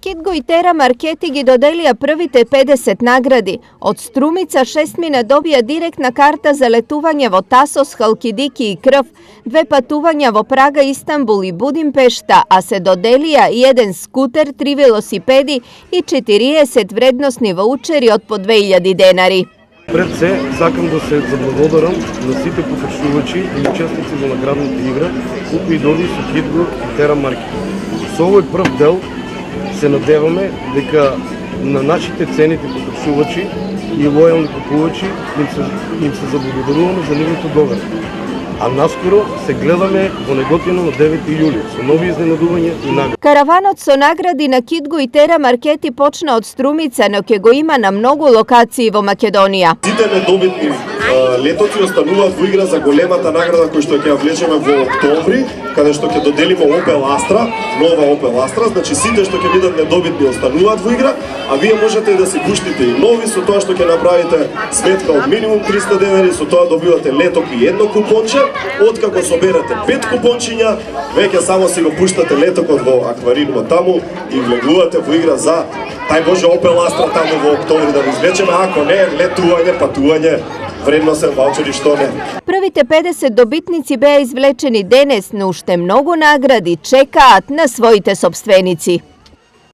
Kidgo i Tera Marketi ги доделија првите 50 награди. Од Струмица 6 мина добија директна карта за летување во Тасос, Халкидики и Крв, 2 патувања во Прага, Истанбул и Будимпешта, а се доделија 1 скутер, 3 велосипеди и 40 вредносни ваучери од по 2000 денари. Пред се, сакам да се заблагодарам на сите потрошувачи и учесници во наградната игра, кои дојдоа со Kidgo и Tera Marketi. Со овој прв дел се надеваме дека на нашите цените потрошувачи и лојални купувачи им се заблагодаруваме за нивното доверие. А наскоро се гледаме во Неготино на 9 јули со нови изненадувања и награди. Караванот со награди на Kidgo и Tera Marketi почна од Струмица, но ќе го има на многу локации во Македонија. Сите недобитни летоци остануваат во игра за големата награда која што ќе ја влечеме во октомври, каде што ќе доделиме Opel Astra, нова Opel Astra, значи сите што ќе бидат недобитни остануваат во игра, а вие можете да си пуштите и нови со тоа што ќе направите сметка од минимум 300 денари, со тоа добивате леток и едно купонче. Откако соберете 5 купончиња, веќе само си го пуштате летокот во аквариумот таму и влегувате во игра за тај Боже Opel Astra таму во октомври да го извлечеме, ако не летување, патување, вредносен ваучери, што не. Првите 50 добитници беа извлечени денес, но уште многу награди чекаат на своите сопственици.